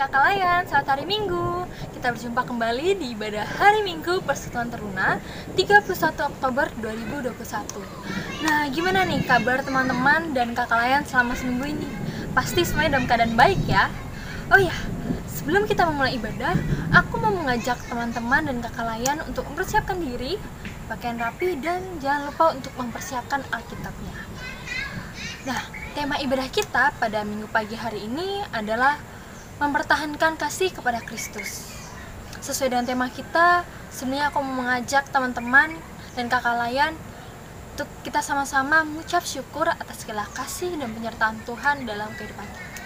kakak Layan, selamat hari Minggu. Kita berjumpa kembali di ibadah hari Minggu Persekutuan Teruna 31 Oktober 2021. Nah, gimana nih kabar teman-teman dan kakak Layan selama seminggu ini? Pasti semuanya dalam keadaan baik ya? Oh ya, sebelum kita memulai ibadah, aku mau mengajak teman-teman dan kakak Layan untuk mempersiapkan diri, pakaian rapi, dan jangan lupa untuk mempersiapkan Alkitabnya. Nah, tema ibadah kita pada minggu pagi hari ini adalah mempertahankan kasih kepada Kristus. Sesuai dengan tema kita, sebenarnya aku mau mengajak teman-teman dan kakak Layan untuk kita sama-sama mengucap syukur atas segala kasih dan penyertaan Tuhan dalam kehidupan kita.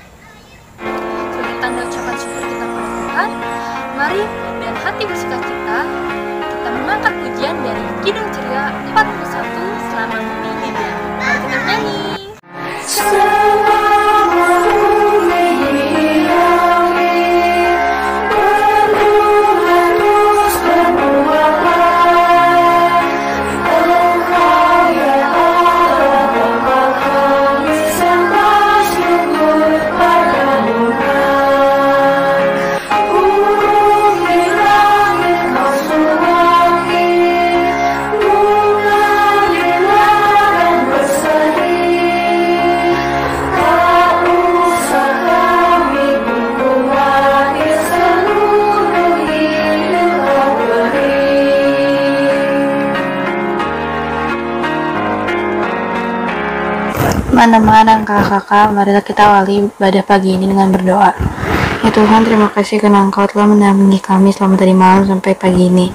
Sebagai tanda ucapan syukur kita kepada Tuhan, mari dan hati bersukacita kita mengangkat pujian dari Kidung Ceria 41 Selama Bumi Didiam. Mari kita nyanyi. Teman-teman dan kakak-kakak, marilah kita awali ibadah pagi ini dengan berdoa. Ya Tuhan, terima kasih karena Engkau telah mendampingi kami selama tadi malam sampai pagi ini.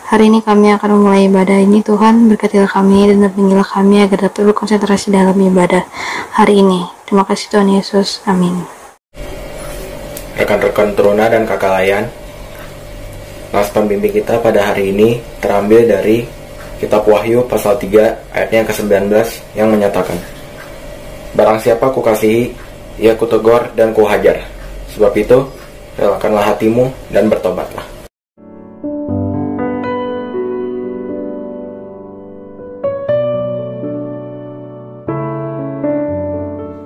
Hari ini kami akan memulai ibadah ini. Tuhan, berkatilah kami dan dampingilah kami agar dapat berkonsentrasi dalam ibadah hari ini. Terima kasih Tuhan Yesus. Amin. Rekan-rekan Teruna dan kakak Layan, nas pembimbing kita pada hari ini terambil dari Kitab Wahyu pasal 3 ayatnya yang ke-19 yang menyatakan, "Barang siapa kukasihi, ia kutegur dan kuhajar. Sebab itu, relakanlah hatimu dan bertobatlah."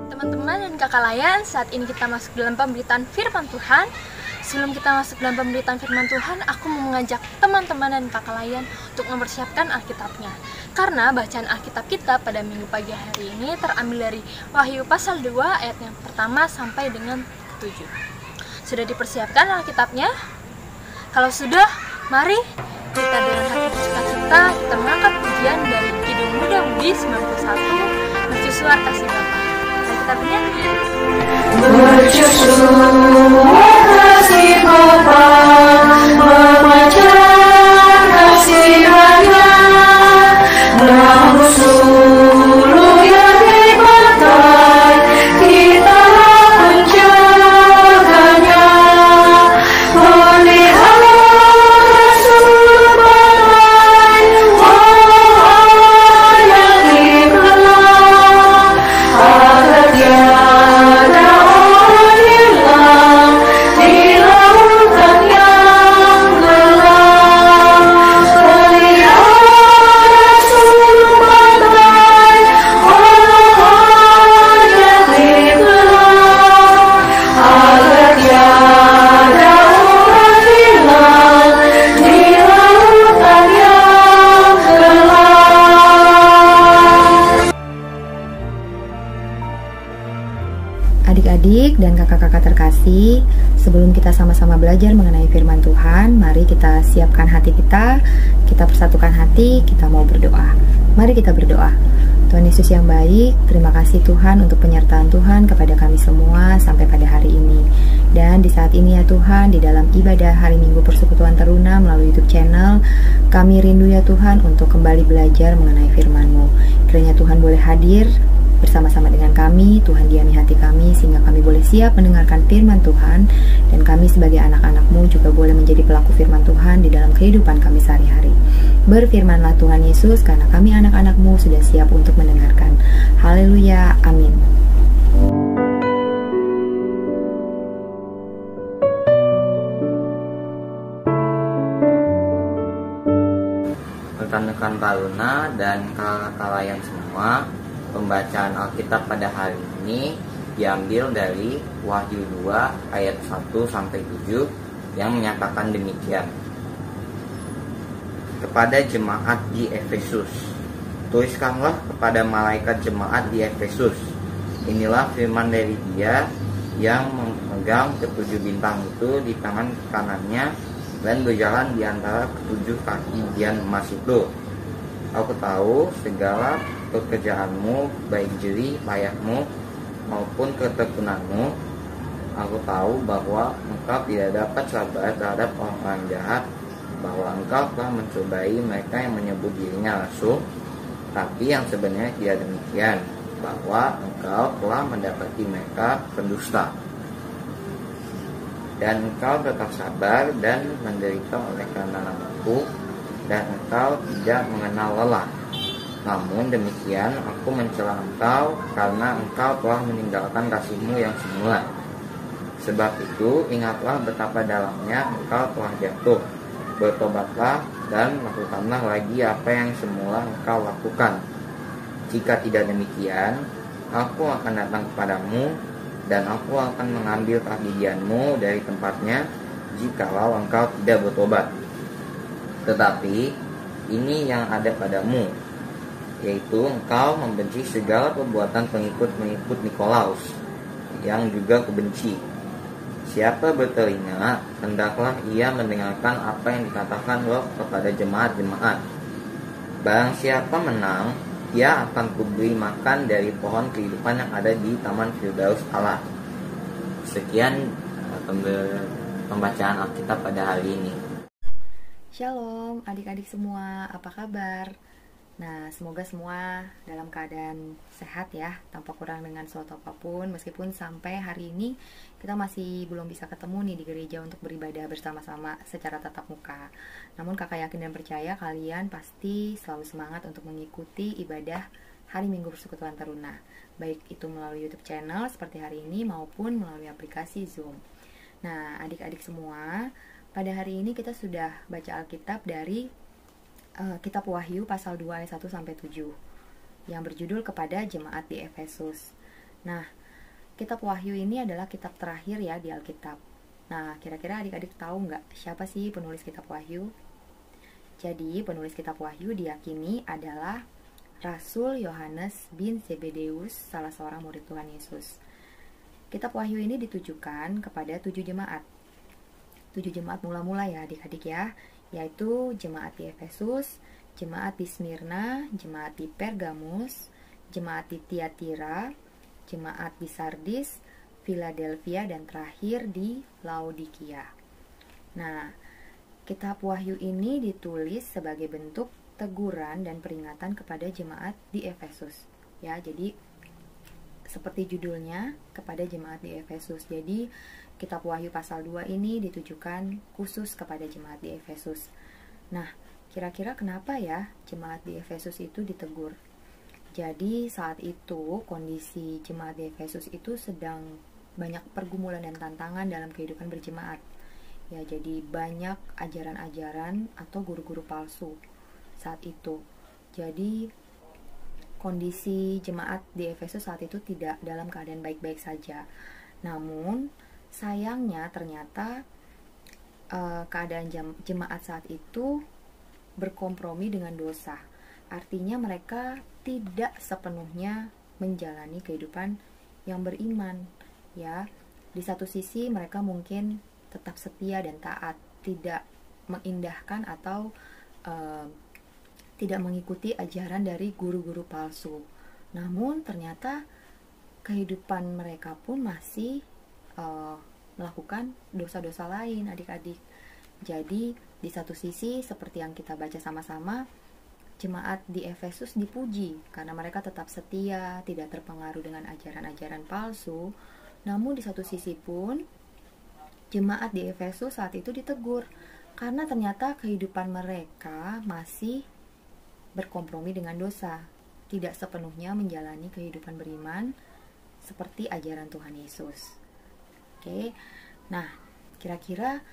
Teman-teman dan kakak Layan, saat ini kita masuk dalam pemberitaan firman Tuhan. Sebelum kita masuk dalam pemberitaan firman Tuhan, aku mau mengajak teman-teman dan kakak Layan untuk mempersiapkan Alkitabnya. Karena bacaan Alkitab kita pada minggu pagi hari ini terambil dari Wahyu pasal 2 ayat yang pertama sampai dengan 7. Sudah dipersiapkan Alkitabnya? Kalau sudah, mari kita dengan hati bersukacita kita mengangkat pujian dari Kidung Muda Budi 91, Mercusuar Kasih Bapa. Mari kita bernyanyi. Mercusuar kasih Bapa, memancar kasih-Nya, namun suluh yang dipakai, kita menjaganya. Pelihara sumbangan, oh yang dikenal, agar tiada orang hilang di lautan yang gelap. Pelihara sumbangan, oh yang dikenal, agar tiada orang hilang di lautan yang gelap. Adik-adik dan kakak-kakak terkasih, sebelum kita sama-sama belajar mengenai firman Tuhan, mari kita siapkan hati kita persatukan hati, kita mau berdoa. Mari kita berdoa. Tuhan Yesus yang baik, terima kasih Tuhan untuk penyertaan Tuhan kepada kami semua sampai pada hari ini. Dan di saat ini ya Tuhan, di dalam ibadah hari Minggu Persekutuan Teruna melalui YouTube channel, kami rindu ya Tuhan untuk kembali belajar mengenai firman-Mu. Kiranya Tuhan boleh hadir bersama-sama dengan kami, Tuhan diami hati kami sehingga kami boleh siap mendengarkan firman Tuhan, dan kami sebagai anak-anak-Mu juga boleh menjadi pelaku firman Tuhan di dalam kehidupan kami sehari-hari. Berfirmanlah Tuhan Yesus, karena kami anak-anak-Mu sudah siap untuk mendengarkan. Haleluya, amin. Rekan-rekan Teruna dan kakak Layan semua, pembacaan Alkitab pada hari ini diambil dari Wahyu 2 ayat 1-7 yang menyatakan demikian. Kepada jemaat di Efesus, tuliskanlah kepada malaikat jemaat di Efesus, inilah firman dari Dia yang memegang ketujuh bintang itu di tangan kanannya dan berjalan di antara ketujuh kaki dian emas itu. Aku tahu segala pekerjaanmu, baik jerih payahmu maupun ketekunanmu. Aku tahu bahwa engkau tidak dapat sabar terhadap orang-orang jahat, bahwa engkau telah mencobai mereka yang menyebut dirinya rasul, tapi yang sebenarnya tidak demikian, bahwa engkau telah mendapati mereka pendusta. Dan engkau tetap sabar dan menderita oleh karena namaku, dan engkau tidak mengenal lelah. Namun demikian aku mencela engkau karena engkau telah meninggalkan kasihmu yang semula. Sebab itu ingatlah betapa dalamnya engkau telah jatuh. Bertobatlah dan lakukanlah lagi apa yang semula engkau lakukan. Jika tidak demikian, aku akan datang kepadamu dan aku akan mengambil keabdianmu dari tempatnya jikalau engkau tidak bertobat. Tetapi ini yang ada padamu, yaitu engkau membenci segala perbuatan pengikut-pengikut Nikolaus, yang juga kubenci. Siapa bertelinga, hendaklah ia mendengarkan apa yang dikatakan Roh kepada jemaat-jemaat. Barang siapa menang, ia akan kuberi makan dari pohon kehidupan yang ada di Taman Firdaus Allah. Sekian pembacaan Alkitab pada hari ini. Shalom adik-adik semua, apa kabar? Nah, semoga semua dalam keadaan sehat ya, tanpa kurang dengan suatu apapun. Meskipun sampai hari ini kita masih belum bisa ketemu nih di gereja untuk beribadah bersama-sama secara tatap muka. Namun kakak yakin dan percaya kalian pasti selalu semangat untuk mengikuti ibadah Hari Minggu Persekutuan Teruna, baik itu melalui YouTube channel seperti hari ini maupun melalui aplikasi Zoom. Nah, adik-adik semua, pada hari ini kita sudah baca Alkitab dari Kitab Wahyu pasal 2 ayat 1-7 yang berjudul kepada jemaat di Efesus. Nah, Kitab Wahyu ini adalah kitab terakhir ya di Alkitab. Nah, kira-kira adik-adik tahu nggak siapa sih penulis Kitab Wahyu? Jadi, penulis Kitab Wahyu diyakini adalah Rasul Yohanes bin Zebedeus, salah seorang murid Tuhan Yesus. Kitab Wahyu ini ditujukan kepada 7 jemaat. 7 jemaat mula-mula ya adik-adik ya, yaitu jemaat di Efesus, jemaat di Smyrna, jemaat di Pergamus, jemaat di Tiatira, jemaat di Sardis, Philadelphia, dan terakhir di Laodikia. Nah, Kitab Wahyu ini ditulis sebagai bentuk teguran dan peringatan kepada jemaat di Efesus. Ya, jadi seperti judulnya, kepada jemaat di Efesus. Jadi Kitab Wahyu pasal 2 ini ditujukan khusus kepada jemaat di Efesus. Nah, kira-kira kenapa ya jemaat di Efesus itu ditegur? Jadi saat itu kondisi jemaat di Efesus itu sedang banyak pergumulan dan tantangan dalam kehidupan berjemaat. Ya, jadi banyak ajaran-ajaran atau guru-guru palsu saat itu. Jadi kondisi jemaat di Efesus saat itu tidak dalam keadaan baik-baik saja. Namun sayangnya ternyata keadaan jemaat saat itu berkompromi dengan dosa. Artinya mereka tidak sepenuhnya menjalani kehidupan yang beriman. Ya, di satu sisi mereka mungkin tetap setia dan taat, tidak mengindahkan atau tidak mengikuti ajaran dari guru-guru palsu. Namun ternyata kehidupan mereka pun masih melakukan dosa-dosa lain adik-adik. Jadi di satu sisi seperti yang kita baca sama-sama, jemaat di Efesus dipuji karena mereka tetap setia, tidak terpengaruh dengan ajaran-ajaran palsu. Namun di satu sisi pun jemaat di Efesus saat itu ditegur karena ternyata kehidupan mereka masih berkompromi dengan dosa, tidak sepenuhnya menjalani kehidupan beriman seperti ajaran Tuhan Yesus. Oke, nah kira-kira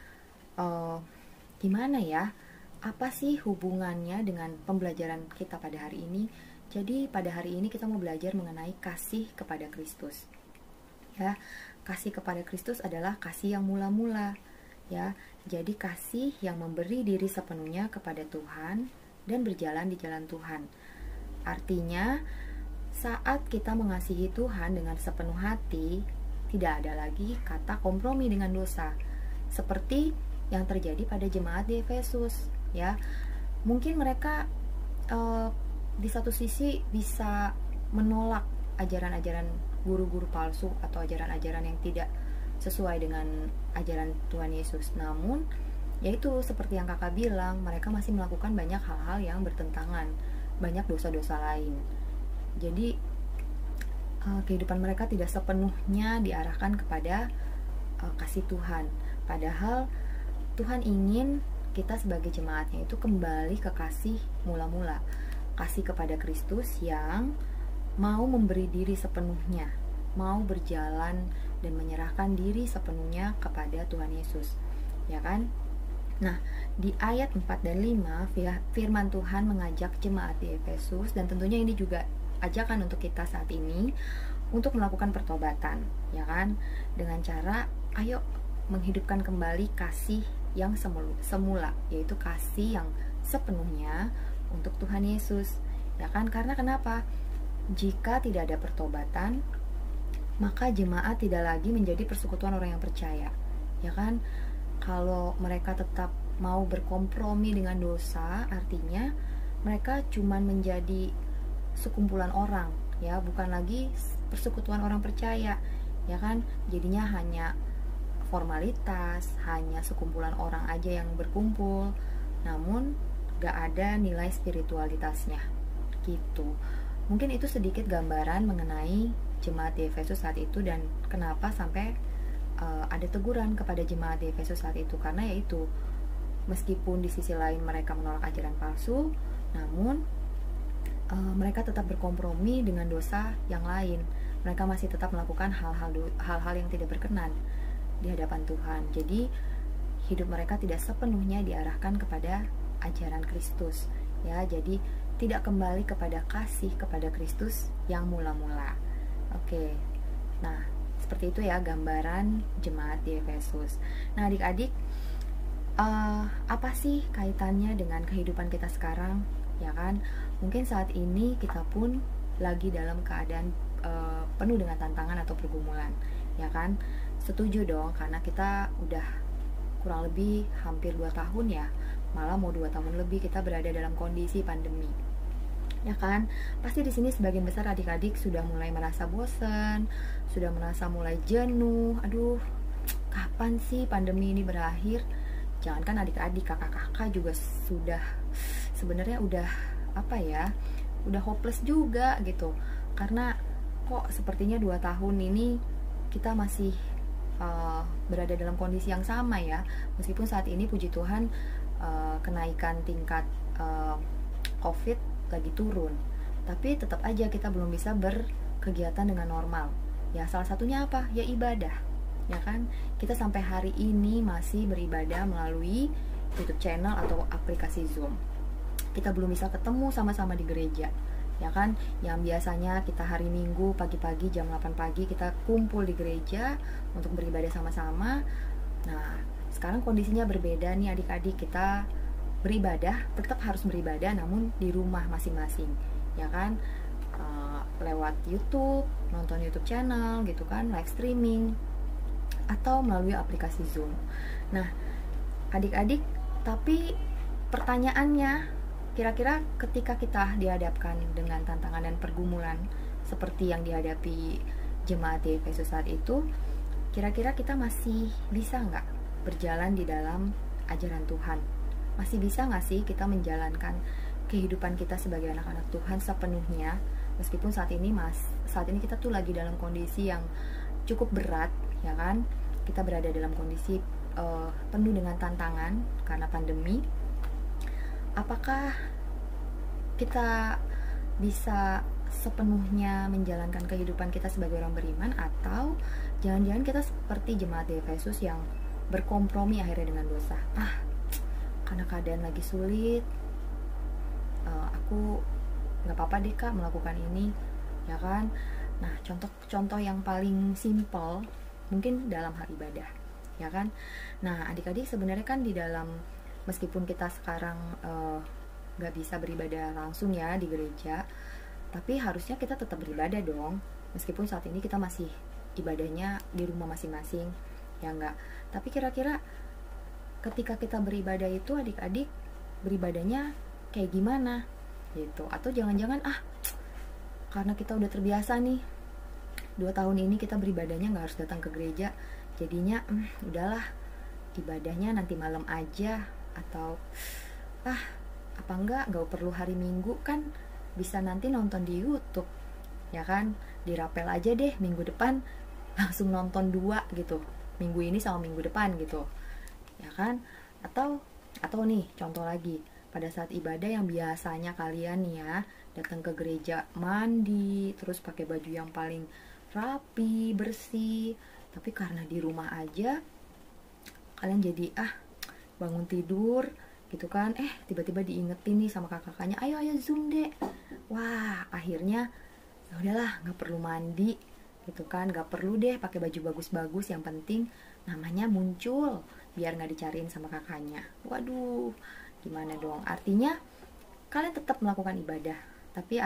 gimana ya? Apa sih hubungannya dengan pembelajaran kita pada hari ini? Jadi pada hari ini kita mau belajar mengenai kasih kepada Kristus. Ya, kasih kepada Kristus adalah kasih yang mula-mula. Ya, jadi kasih yang memberi diri sepenuhnya kepada Tuhan dan berjalan di jalan Tuhan. Artinya, saat kita mengasihi Tuhan dengan sepenuh hati, tidak ada lagi kata kompromi dengan dosa. Seperti yang terjadi pada jemaat di Efesus, ya. Mungkin mereka di satu sisi bisa menolak ajaran-ajaran guru-guru palsu atau ajaran-ajaran yang tidak sesuai dengan ajaran Tuhan Yesus. Namun, yaitu seperti yang kakak bilang, mereka masih melakukan banyak hal-hal yang bertentangan, banyak dosa-dosa lain. Jadi, kehidupan mereka tidak sepenuhnya diarahkan kepada kasih Tuhan. Padahal Tuhan ingin kita sebagai jemaatnya itu kembali ke kasih mula-mula, kasih kepada Kristus yang mau memberi diri sepenuhnya, mau berjalan dan menyerahkan diri sepenuhnya kepada Tuhan Yesus, ya kan? Nah, di ayat 4 dan 5 firman Tuhan mengajak jemaat di Efesus, dan tentunya ini juga ajakan untuk kita saat ini untuk melakukan pertobatan, ya kan? Dengan cara ayo menghidupkan kembali kasih yang semula, yaitu kasih yang sepenuhnya untuk Tuhan Yesus, ya kan? Karena kenapa? Jika tidak ada pertobatan, maka jemaat tidak lagi menjadi persekutuan orang yang percaya, ya kan? Kalau mereka tetap mau berkompromi dengan dosa, artinya mereka cuman menjadi sekumpulan orang, ya, bukan lagi persekutuan orang percaya, ya kan? Jadinya hanya formalitas, hanya sekumpulan orang aja yang berkumpul, namun gak ada nilai spiritualitasnya, gitu. Mungkin itu sedikit gambaran mengenai jemaat di Efesus saat itu dan kenapa sampai ada teguran kepada jemaat di Efesus saat itu. Karena yaitu, meskipun di sisi lain mereka menolak ajaran palsu, namun mereka tetap berkompromi dengan dosa yang lain. Mereka masih tetap melakukan hal-hal yang tidak berkenan di hadapan Tuhan. Jadi hidup mereka tidak sepenuhnya diarahkan kepada ajaran Kristus, ya. Jadi tidak kembali kepada kasih kepada Kristus yang mula-mula. Oke. Nah, seperti itu ya gambaran jemaat di Efesus. Nah, adik-adik, apa sih kaitannya dengan kehidupan kita sekarang, ya kan? Mungkin saat ini kita pun lagi dalam keadaan penuh dengan tantangan atau pergumulan, ya kan? Setuju dong, karena kita udah kurang lebih hampir 2 tahun ya, malah mau 2 tahun lebih kita berada dalam kondisi pandemi, ya kan? Pasti di sini sebagian besar adik-adik sudah mulai merasa bosan, sudah merasa mulai jenuh. Aduh, kapan sih pandemi ini berakhir? Jangankan adik-adik, kakak-kakak juga sudah sebenarnya udah udah hopeless juga gitu. Karena kok sepertinya 2 tahun ini kita masih berada dalam kondisi yang sama ya. Meskipun saat ini puji Tuhan kenaikan tingkat COVID lagi turun, tapi tetap aja kita belum bisa berkegiatan dengan normal. Ya, salah satunya apa? Ya ibadah, ya kan? Kita sampai hari ini masih beribadah melalui YouTube channel atau aplikasi Zoom. Kita belum bisa ketemu sama-sama di gereja, ya kan? Yang biasanya kita hari Minggu pagi-pagi jam 8 pagi kita kumpul di gereja untuk beribadah sama-sama. Nah, sekarang kondisinya berbeda nih adik-adik. Kita beribadah, tetap harus beribadah namun di rumah masing-masing, ya kan? Lewat YouTube, nonton YouTube channel gitu kan, live streaming, atau melalui aplikasi Zoom. Nah, adik-adik, tapi pertanyaannya, kira-kira ketika kita dihadapkan dengan tantangan dan pergumulan seperti yang dihadapi jemaat di Efesus saat itu, kira-kira kita masih bisa nggak berjalan di dalam ajaran Tuhan? Masih bisa nggak sih kita menjalankan kehidupan kita sebagai anak-anak Tuhan sepenuhnya, meskipun saat ini kita tuh lagi dalam kondisi yang cukup berat, ya kan? Kita berada dalam kondisi penuh dengan tantangan karena pandemi. Apakah kita bisa sepenuhnya menjalankan kehidupan kita sebagai orang beriman, atau jangan-jangan kita seperti jemaat di Efesus yang berkompromi akhirnya dengan dosa? Karena keadaan lagi sulit, aku nggak apa-apa deh Kak melakukan ini, ya kan? Nah, contoh yang paling simple mungkin dalam hal ibadah, ya kan? Nah, adik-adik sebenarnya kan di dalam, meskipun kita sekarang nggak bisa beribadah langsung ya di gereja, tapi harusnya kita tetap beribadah dong, meskipun saat ini kita masih ibadahnya di rumah masing-masing, ya enggak? Tapi kira-kira ketika kita beribadah itu adik-adik beribadahnya kayak gimana gitu? Atau jangan-jangan karena kita udah terbiasa nih 2 tahun ini kita beribadahnya nggak harus datang ke gereja, jadinya udahlah ibadahnya nanti malam aja, atau apa nggak perlu hari Minggu, kan bisa nanti nonton di YouTube, ya kan? Dirapel aja deh minggu depan langsung nonton 2 gitu, minggu ini sama minggu depan gitu, ya kan? Atau nih contoh lagi, pada saat ibadah yang biasanya kalian nih ya datang ke gereja mandi terus pakai baju yang paling rapi bersih, tapi karena di rumah aja kalian jadi bangun tidur gitu kan, tiba-tiba diingetin nih sama kakaknya, ayo zoom deh. Wah, akhirnya ya udahlah, nggak perlu mandi gitu kan, nggak perlu deh pakai baju bagus-bagus, yang penting namanya muncul biar nggak dicariin sama kakaknya. Waduh, gimana dong? Artinya kalian tetap melakukan ibadah, tapi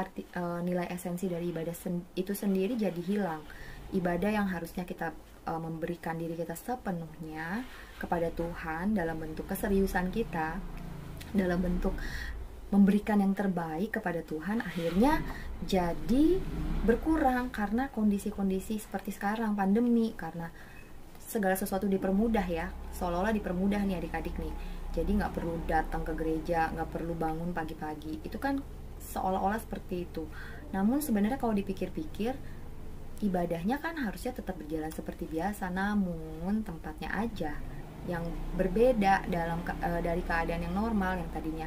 nilai esensi dari ibadah itu sendiri jadi hilang. Ibadah yang harusnya kita memberikan diri kita sepenuhnya kepada Tuhan dalam bentuk keseriusan kita, dalam bentuk memberikan yang terbaik kepada Tuhan, akhirnya jadi berkurang karena kondisi-kondisi seperti sekarang, pandemi, karena segala sesuatu dipermudah ya, seolah-olah dipermudah nih adik-adik nih. Jadi nggak perlu datang ke gereja, nggak perlu bangun pagi-pagi, itu kan seolah-olah seperti itu. Namun sebenarnya kalau dipikir-pikir, ibadahnya kan harusnya tetap berjalan seperti biasa, namun tempatnya aja yang berbeda dari keadaan yang normal, yang tadinya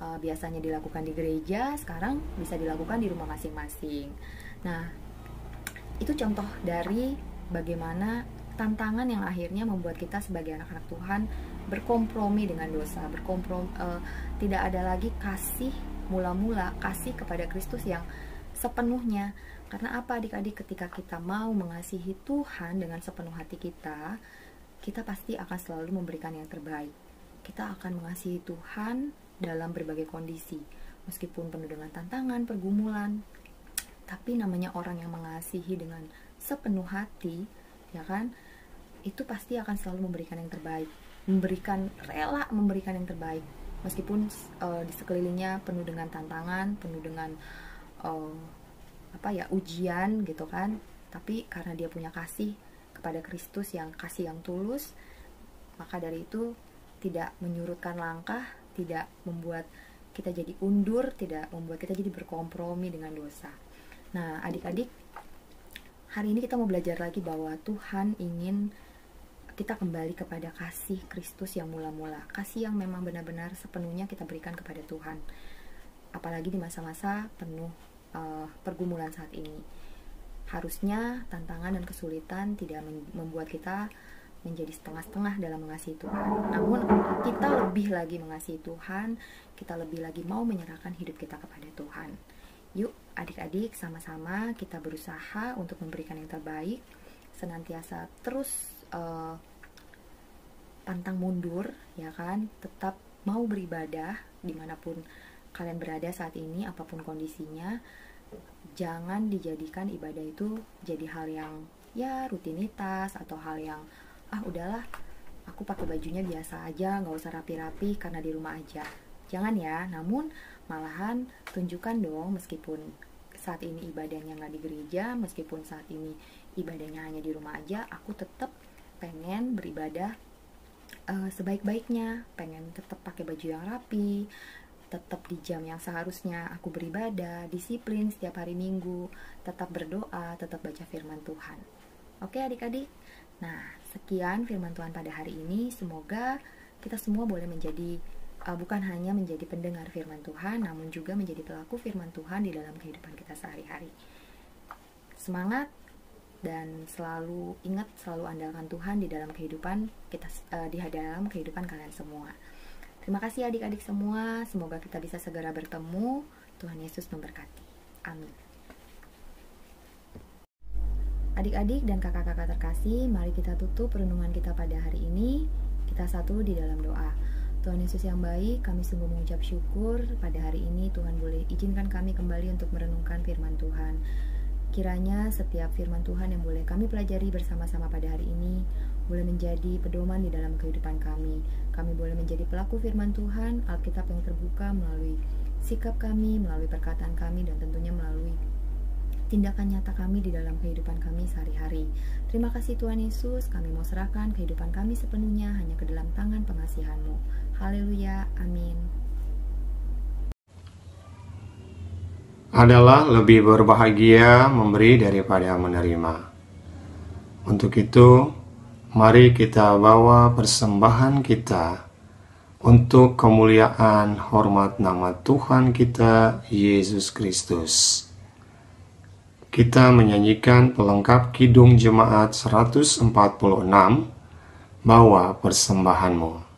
biasanya dilakukan di gereja, sekarang bisa dilakukan di rumah masing-masing. Nah, itu contoh dari bagaimana tantangan yang akhirnya membuat kita sebagai anak-anak Tuhan berkompromi dengan dosa, tidak ada lagi kasih mula-mula, kasih kepada Kristus yang sepenuhnya. Karena apa adik-adik, ketika kita mau mengasihi Tuhan dengan sepenuh hati kita pasti akan selalu memberikan yang terbaik. Kita akan mengasihi Tuhan dalam berbagai kondisi, meskipun penuh dengan tantangan, pergumulan. Tapi namanya orang yang mengasihi dengan sepenuh hati, ya kan, itu pasti akan selalu memberikan yang terbaik, rela memberikan yang terbaik, meskipun di sekelilingnya penuh dengan tantangan, penuh dengan ujian gitu kan. Tapi karena dia punya kasih kepada Kristus, yang kasih yang tulus, maka dari itu tidak menyurutkan langkah, tidak membuat kita jadi undur, tidak membuat kita jadi berkompromi dengan dosa. Nah, adik-adik, hari ini kita mau belajar lagi bahwa Tuhan ingin kita kembali kepada kasih Kristus yang mula-mula, kasih yang memang benar-benar sepenuhnya kita berikan kepada Tuhan. Apalagi di masa-masa penuh pergumulan saat ini. Harusnya tantangan dan kesulitan tidak membuat kita menjadi setengah-setengah dalam mengasihi Tuhan. Namun kita lebih lagi mengasihi Tuhan, kita lebih lagi mau menyerahkan hidup kita kepada Tuhan. Yuk adik-adik, sama-sama kita berusaha untuk memberikan yang terbaik, senantiasa terus pantang mundur, ya kan, tetap mau beribadah dimanapun kalian berada saat ini, apapun kondisinya. Jangan dijadikan ibadah itu jadi hal yang ya rutinitas, atau hal yang udahlah aku pakai bajunya biasa aja, nggak usah rapi-rapi karena di rumah aja. Jangan ya, namun malahan tunjukkan dong, meskipun saat ini ibadahnya nggak di gereja, meskipun saat ini ibadahnya hanya di rumah aja, aku tetap pengen beribadah sebaik-baiknya, pengen tetap pakai baju yang rapi, tetap di jam yang seharusnya aku beribadah, disiplin setiap hari Minggu, tetap berdoa, tetap baca firman Tuhan. Oke adik-adik, nah sekian firman Tuhan pada hari ini. Semoga kita semua boleh menjadi bukan hanya menjadi pendengar firman Tuhan, namun juga menjadi pelaku firman Tuhan di dalam kehidupan kita sehari-hari. Semangat, dan selalu ingat, selalu andalkan Tuhan di dalam kehidupan kita, di dalam kehidupan kalian semua. Terima kasih adik-adik semua, semoga kita bisa segera bertemu. Tuhan Yesus memberkati. Amin. Adik-adik dan kakak-kakak terkasih, mari kita tutup renungan kita pada hari ini. Kita satu di dalam doa. Tuhan Yesus yang baik, kami sungguh mengucap syukur pada hari ini Tuhan boleh izinkan kami kembali untuk merenungkan firman Tuhan. Kiranya setiap firman Tuhan yang boleh kami pelajari bersama-sama pada hari ini boleh menjadi pedoman di dalam kehidupan kami. Kami boleh menjadi pelaku firman Tuhan, Alkitab yang terbuka melalui sikap kami, melalui perkataan kami, dan tentunya melalui tindakan nyata kami di dalam kehidupan kami sehari-hari. Terima kasih Tuhan Yesus, kami mau serahkan kehidupan kami sepenuhnya hanya ke dalam tangan pengasihan-Mu. Haleluya, amin. Adalah lebih berbahagia memberi daripada menerima. Untuk itu, mari kita bawa persembahan kita untuk kemuliaan hormat nama Tuhan kita, Yesus Kristus. Kita menyanyikan pelengkap Kidung Jemaat 146, Bawa Persembahanmu.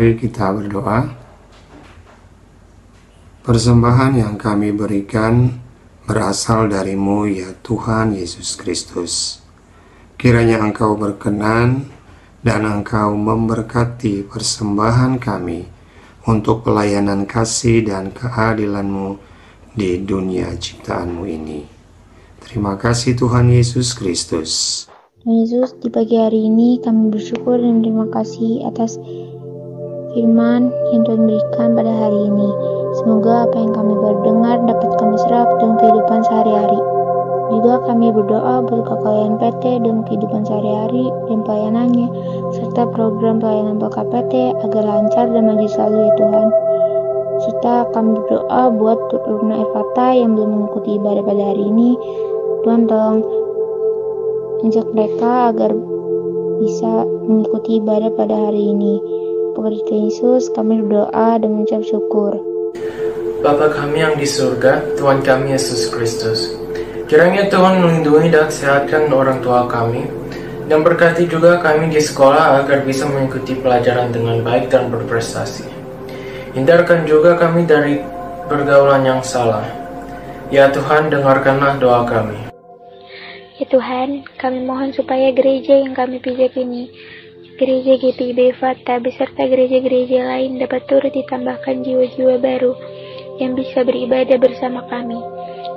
Mari kita berdoa. Persembahan yang kami berikan berasal dari-Mu ya Tuhan Yesus Kristus. Kiranya Engkau berkenan dan Engkau memberkati persembahan kami untuk pelayanan kasih dan keadilan-Mu di dunia ciptaan-Mu ini. Terima kasih Tuhan Yesus Kristus. Tuhan Yesus, di pagi hari ini kami bersyukur dan terima kasih atas firman yang Tuhan berikan pada hari ini. Semoga apa yang kami baru dengar dapat kami serap dalam kehidupan sehari-hari. Juga kami berdoa buat KKN PT dalam kehidupan sehari-hari dan pelayanannya, serta program pelayanan PKPT agar lancar dan maju selalu ya Tuhan. Serta kami berdoa buat Luna Evata yang belum mengikuti ibadah pada hari ini. Tuhan tolong ajak mereka agar bisa mengikuti ibadah pada hari ini. Kepada Tuhan Yesus kami berdoa dan mengucap syukur. Bapa kami yang di surga, Tuhan kami Yesus Kristus, kiranya Tuhan melindungi dan sehatkan orang tua kami, dan berkati juga kami di sekolah agar bisa mengikuti pelajaran dengan baik dan berprestasi. Hindarkan juga kami dari pergaulan yang salah. Ya Tuhan, dengarkanlah doa kami. Ya Tuhan, kami mohon supaya gereja yang kami pijak ini, Gereja GPIB Fata beserta gereja-gereja lain dapat turut ditambahkan jiwa-jiwa baru yang bisa beribadah bersama kami.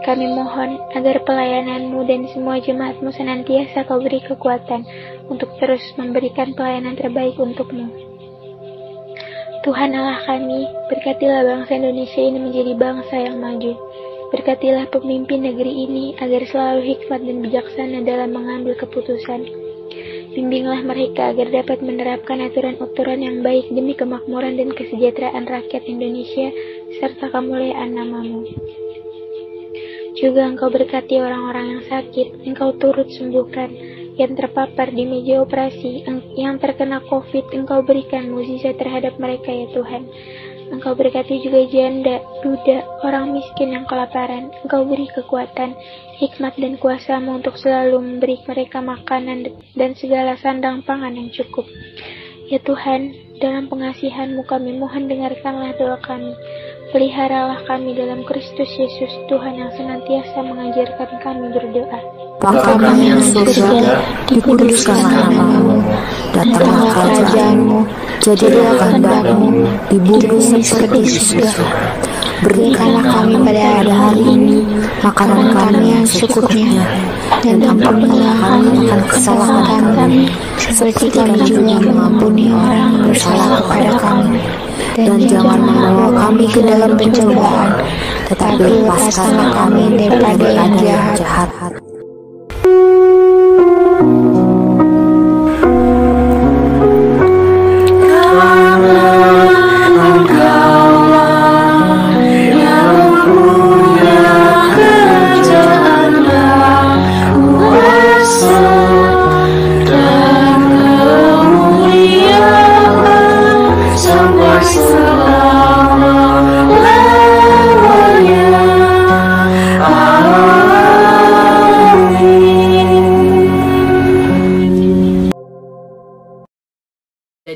Kami mohon agar pelayanan-Mu dan semua jemaat-Mu senantiasa Kau beri kekuatan untuk terus memberikan pelayanan terbaik untuk-Mu. Tuhan Allah kami, berkatilah bangsa Indonesia ini menjadi bangsa yang maju. Berkatilah pemimpin negeri ini agar selalu hikmat dan bijaksana dalam mengambil keputusan. Bimbinglah mereka agar dapat menerapkan aturan-aturan yang baik demi kemakmuran dan kesejahteraan rakyat Indonesia serta kemuliaan nama-Mu. Juga Engkau berkati orang-orang yang sakit, Engkau turut sembuhkan. Yang terpapar di meja operasi, yang terkena COVID, Engkau berikan mukjizat terhadap mereka ya Tuhan. Engkau berkati juga janda, duda, orang miskin yang kelaparan. Engkau beri kekuatan, hikmat dan kuasa-Mu untuk selalu memberi mereka makanan dan segala sandang pangan yang cukup. Ya Tuhan, dalam pengasihan-Mu kami mohon dengarkanlah doa kami. Peliharalah kami dalam Kristus Yesus, Tuhan yang senantiasa mengajarkan kami berdoa. Bapa kami yang di surga, dikuduskanlah nama-Mu, datanglah kerajaan-Mu, jadilah kehendak-Mu di bumi seperti di surga. Berikanlah kami pada hari ini makanan kami yang secukupnya, dan ampunilah kami akan kesalahan kami, seperti kami juga mengampuni orang yang bersalah kepada kami. Dan jangan membawa kami ke dalam pencobaan, tetapi lepaskanlah kami daripada yang jahat.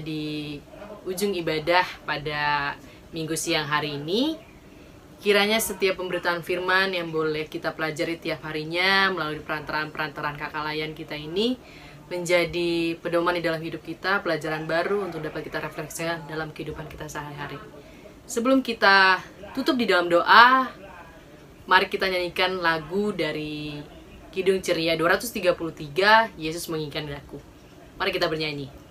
Di ujung ibadah pada minggu siang hari ini, kiranya setiap pemberitaan firman yang boleh kita pelajari tiap harinya melalui perantaraan kakak layan kita ini menjadi pedoman di dalam hidup kita, pelajaran baru untuk dapat kita refleksikan dalam kehidupan kita sehari-hari. Sebelum kita tutup di dalam doa, mari kita nyanyikan lagu dari Kidung Ceria 233, Yesus Menginginkan Aku. Mari kita bernyanyi.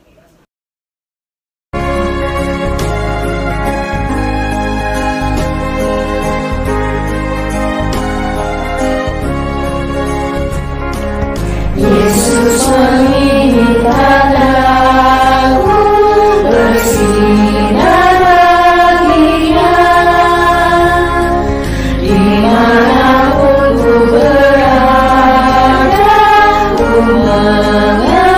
Yesus menginginkan aku bersinar baginya, dimanapun ku berada, ku mengenalkannya.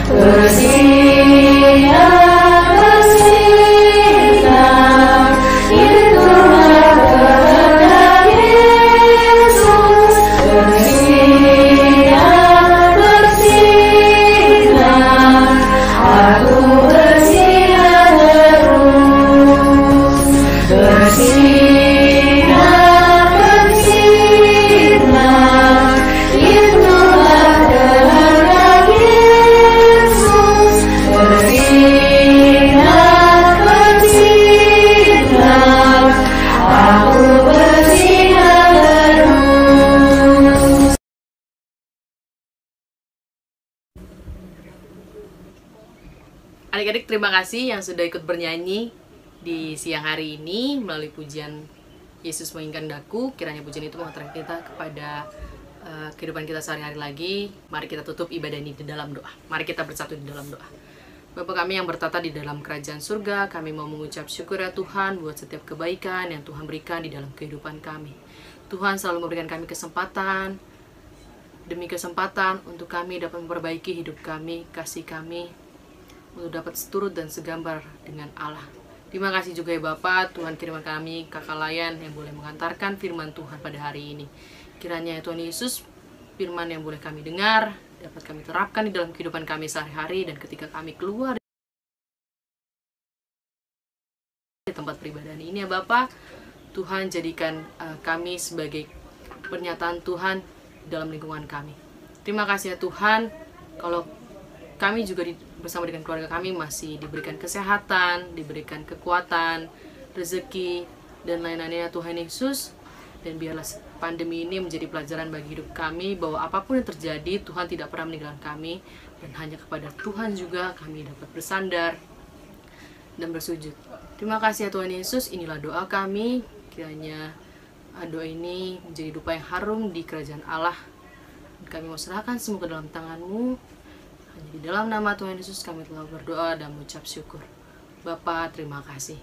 Bersinar, bersinar, itulah kehendak Yesus. Bersinar, bersinar, aku bersinar terus. Bersinar, bersinar, itulah kehendak Yesus. Bersinar, bersinar, aku bersinar terus. Adik-adik, terima kasih yang sudah ikut bernyanyi di siang hari ini melalui pujian Yesus Menginginkan Aku. Kiranya pujian itu mengantarkan kita kepada kehidupan kita sehari-hari lagi. Mari kita tutup ibadah ini di dalam doa. Mari kita bersatu di dalam doa. Bapa kami yang bertata di dalam kerajaan surga, kami mau mengucap syukur ya Tuhan buat setiap kebaikan yang Tuhan berikan di dalam kehidupan kami. Tuhan selalu memberikan kami kesempatan demi kesempatan untuk kami dapat memperbaiki hidup kami, kasih kami, untuk dapat seturut dan segambar dengan Allah. Terima kasih juga ya Bapak, Tuhan kirimkan kami kakak layan yang boleh mengantarkan firman Tuhan pada hari ini. Kiranya ya Tuhan Yesus, firman yang boleh kami dengar, dapat kami terapkan di dalam kehidupan kami sehari-hari, dan ketika kami keluar di tempat peribadahan ini ya Bapak, Tuhan jadikan kami sebagai pernyataan Tuhan dalam lingkungan kami. Terima kasih ya Tuhan, kalau kami juga bersama dengan keluarga kami masih diberikan kesehatan, diberikan kekuatan, rezeki, dan lain-lainnya Tuhan Yesus. Dan biarlah pandemi ini menjadi pelajaran bagi hidup kami, bahwa apapun yang terjadi, Tuhan tidak pernah meninggalkan kami, dan hanya kepada Tuhan juga kami dapat bersandar dan bersujud. Terima kasih ya Tuhan Yesus, inilah doa kami. Kiranya doa ini menjadi dupa yang harum di kerajaan Allah. Kami mau serahkan semua ke dalam tangan-Mu. Hanya di dalam nama Tuhan Yesus kami telah berdoa dan mengucap syukur. Bapa, terima kasih.